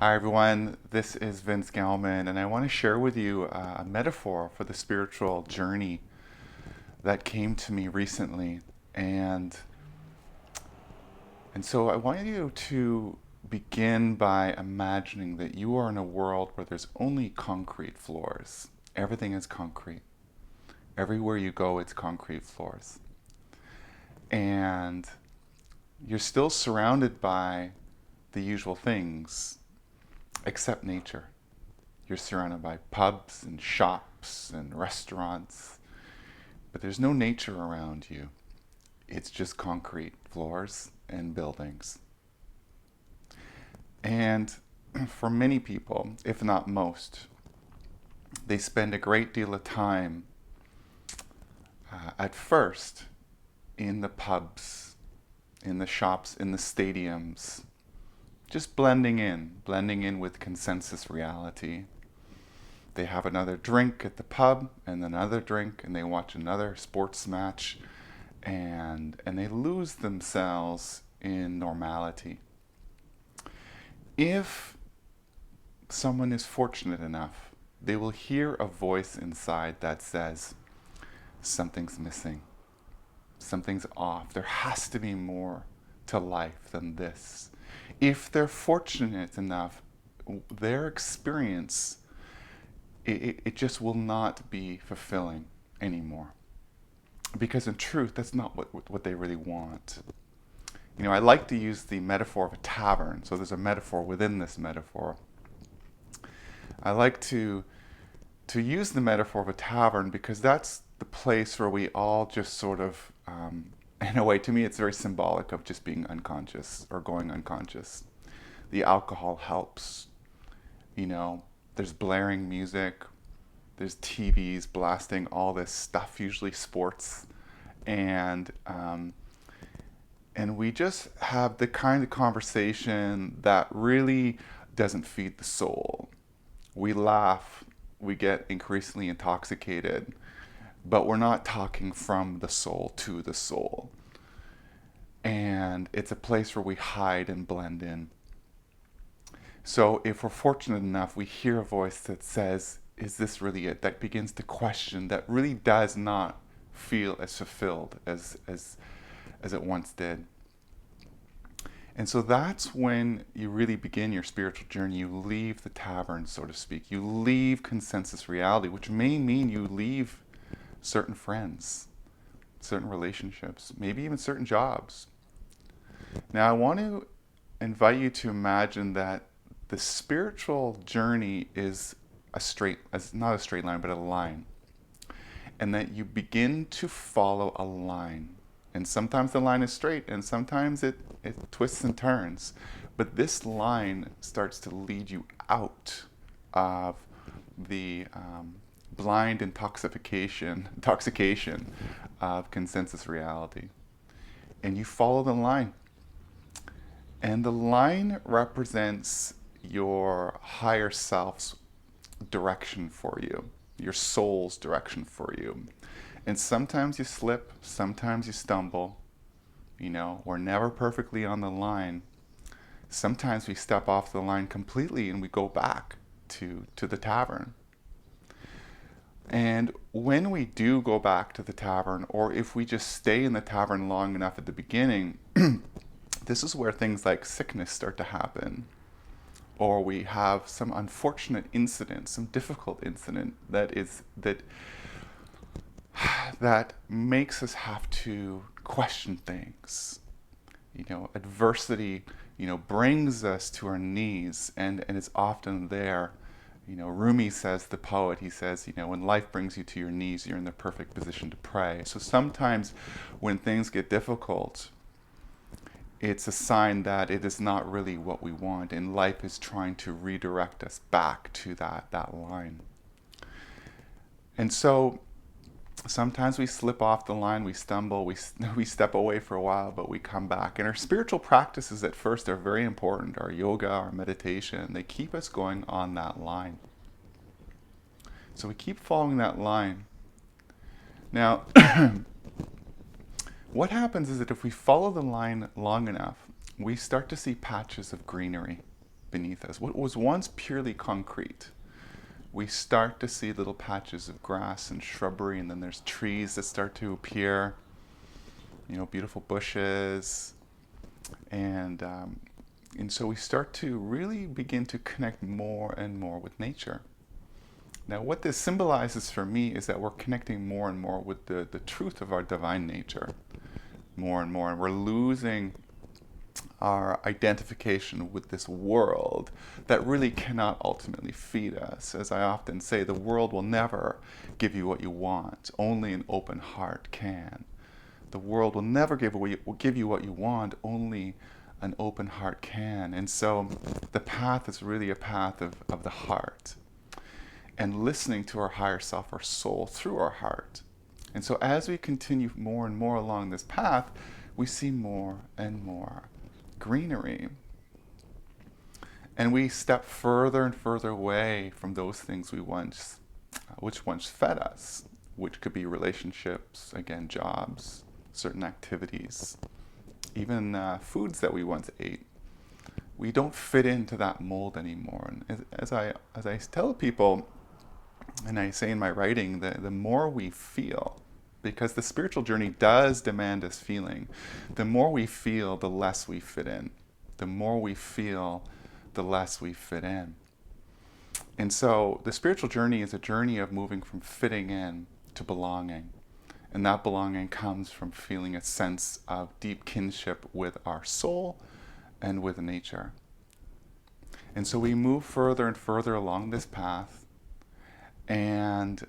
Hi everyone, this is Vince Gellman, and I want to share with you a metaphor for the spiritual journey that came to me recently. And, and so I want you to begin by imagining that you are in a world where there's only concrete floors. Everything is concrete. Everywhere you go, it's concrete floors. And you're still surrounded by the usual things except nature. You're surrounded by pubs and shops and restaurants, but there's no nature around you. It's just concrete floors and buildings. And for many people, if not most, they spend a great deal of time at first in the pubs, in the shops, in the stadiums, just blending in with consensus reality. They have another drink at the pub and another drink, and they watch another sports match, and they lose themselves in normality. If someone is fortunate enough, they will hear a voice inside that says, something's missing, something's off. There has to be more to life than this. If they're fortunate enough, their experience it just will not be fulfilling anymore. Because in truth, that's not what they really want. You know, I like to use the metaphor of a tavern. So there's a metaphor within this metaphor. I like to use the metaphor of a tavern because that's the place where we all just sort of, in a way, to me, it's very symbolic of just being unconscious or going unconscious. The alcohol helps. You know, there's blaring music, there's TVs blasting all this stuff, usually sports, and and we just have the kind of conversation that really doesn't feed the soul. We laugh, we get increasingly intoxicated, but we're not talking from the soul to the soul. And it's a place where we hide and blend in. So if we're fortunate enough, we hear a voice that says, is this really it? That begins to question, that really does not feel as fulfilled as it once did. And so that's when you really begin your spiritual journey. You leave the tavern, so to speak. You leave consensus reality, which may mean you leave certain friends, certain relationships, maybe even certain jobs. Now, I want to invite you to imagine that the spiritual journey is not a straight line, but a line. And that you begin to follow a line. And sometimes the line is straight, and sometimes it twists and turns. But this line starts to lead you out of the blind intoxication of consensus reality. And you follow the line. And the line represents your higher self's direction for you, your soul's direction for you. And sometimes you slip, sometimes you stumble. You know, we're never perfectly on the line. Sometimes we step off the line completely and we go back to the tavern. And when we do go back to the tavern, or if we just stay in the tavern long enough at the beginning, this is where things like sickness start to happen. Or we have some unfortunate incident, some difficult incident that makes us have to question things. You know, adversity, you know, brings us to our knees, and it's often there. You know, Rumi says, the poet, he says, you know, when life brings you to your knees, you're in the perfect position to pray. So sometimes when things get difficult, it's a sign that it is not really what we want, and life is trying to redirect us back to that line. And so sometimes we slip off the line, we stumble, we step away for a while, but we come back. And our spiritual practices at first are very important. Our yoga, our meditation, they keep us going on that line. So we keep following that line. Now, what happens is that if we follow the line long enough, we start to see patches of greenery. beneath us. What was once purely concrete, we start to see little patches of grass and shrubbery, and then there's trees that start to appear, beautiful bushes, and so we start to really begin to connect more and more with nature. Now, what this symbolizes for me is that we're connecting more and more with the truth of our divine nature, more and more, and we're losing our identification with this world that really cannot ultimately feed us. As I often say, the world will never give you what you want, only an open heart can. The world will never give you what you want, only an open heart can. And so the path is really a path of the heart, and listening to our higher self, our soul, through our heart. And so as we continue more and more along this path, we see more and more greenery. And we step further and further away from those things which once fed us, which could be relationships, again, jobs, certain activities, even foods that we once ate. We don't fit into that mold anymore. And as I tell people, and I say in my writing, that the more we feel, because the spiritual journey does demand us feeling, the more we feel, the less we fit in. The more we feel, the less we fit in. And so the spiritual journey is a journey of moving from fitting in to belonging. And that belonging comes from feeling a sense of deep kinship with our soul and with nature. And so we move further and further along this path, and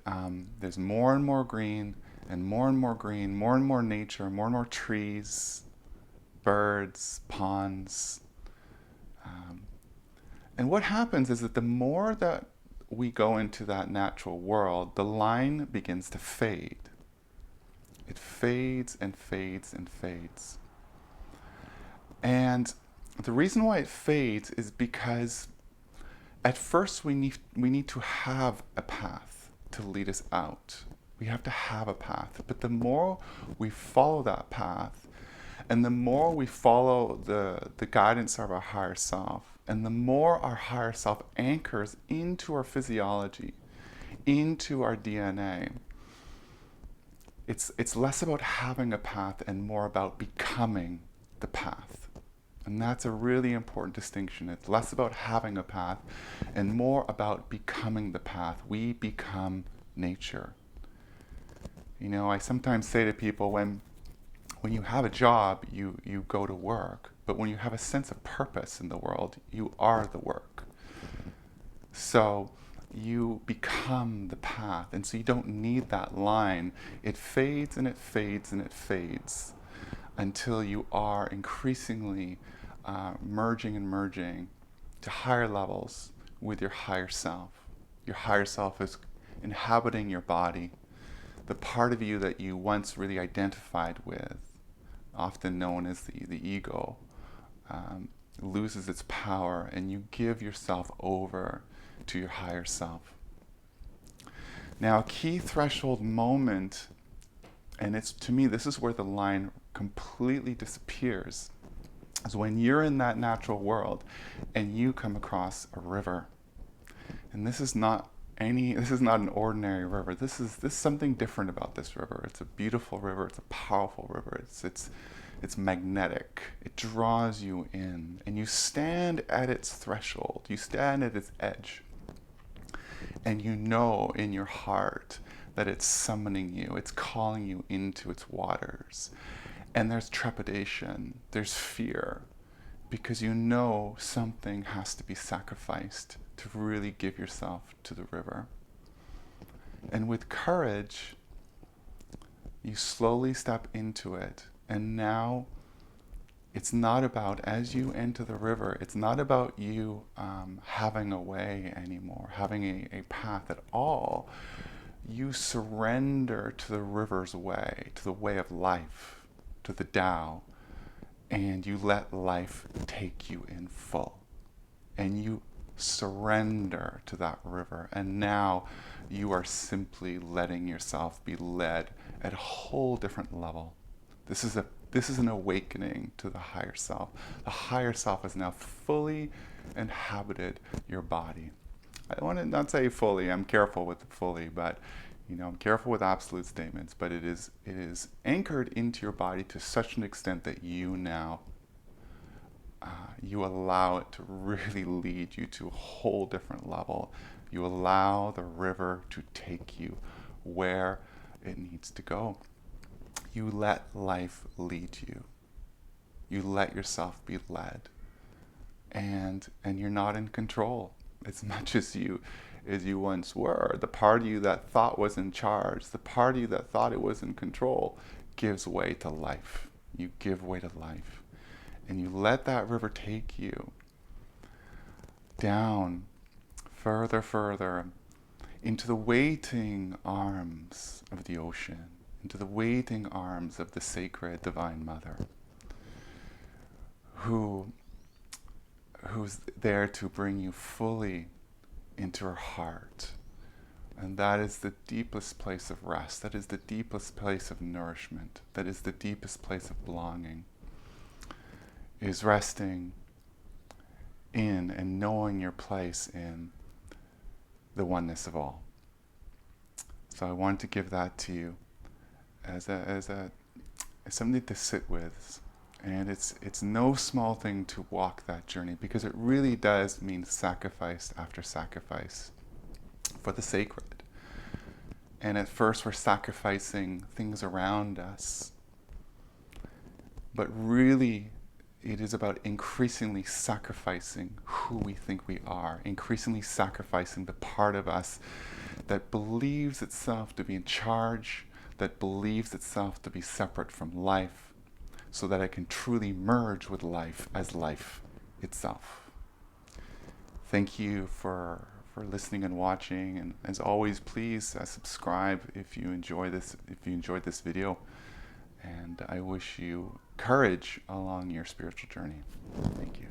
there's more and more green, and more green, more and more nature, more and more trees, birds, ponds. And what happens is that the more that we go into that natural world, the line begins to fade. It fades and fades and fades. And the reason why it fades is because at first we need to have a path to lead us out. We have to have a path. But the more we follow that path, and the more we follow the guidance of our higher self, and the more our higher self anchors into our physiology, into our DNA, it's less about having a path and more about becoming the path. And that's a really important distinction. It's less about having a path and more about becoming the path. We become nature. I sometimes say to people, when you have a job, you go to work. But when you have a sense of purpose in the world, you are the work. So you become the path. And so you don't need that line. It fades and it fades and it fades until you are increasingly merging and merging to higher levels with your higher self. Your higher self is inhabiting your body. The part of you that you once really identified with, often known as the ego, loses its power, and you give yourself over to your higher self. Now, a key threshold moment, and to me, this is where the line completely disappears, is when you're in that natural world and you come across a river. And this is not an ordinary river. This is something different about this river. It's a beautiful river. It's a powerful river. It's magnetic. It draws you in, and you stand at its threshold. You stand at its edge, and you know in your heart that it's summoning you. It's calling you into its waters, and there's trepidation. There's fear, because you know something has to be sacrificed to really give yourself to the river. And with courage, you slowly step into it. And now it's not about, as you enter the river, it's not about you having a way anymore, having a path at all. You surrender to the river's way, to the way of life, to the Tao, and you let life take you in full. And you surrender to that river, and now you are simply letting yourself be led at a whole different level. This is an awakening to the higher self. The higher self is now fully inhabited your body. I want to not say fully, I'm careful with the fully, but I'm careful with absolute statements, but it is anchored into your body to such an extent that you now you allow it to really lead you to a whole different level. You allow the river to take you where it needs to go. You let life lead you. You let yourself be led. And you're not in control as much as you once were. The part of you that thought was in charge, the part of you that thought it was in control, gives way to life. You give way to life. And you let that river take you down further into the waiting arms of the ocean, into the waiting arms of the sacred Divine Mother, who's there to bring you fully into her heart. And that is the deepest place of rest. That is the deepest place of nourishment. That is the deepest place of belonging, is resting in and knowing your place in the oneness of all. So I wanted to give that to you as something to sit with. And it's no small thing to walk that journey, because it really does mean sacrifice after sacrifice for the sacred. And at first we're sacrificing things around us, but really it is about increasingly sacrificing who we think we are, increasingly sacrificing the part of us that believes itself to be in charge, that believes itself to be separate from life, so that it can truly merge with life as life itself. Thank you for listening and watching, and as always, please subscribe if you enjoyed this video. And I wish you courage along your spiritual journey. Thank you.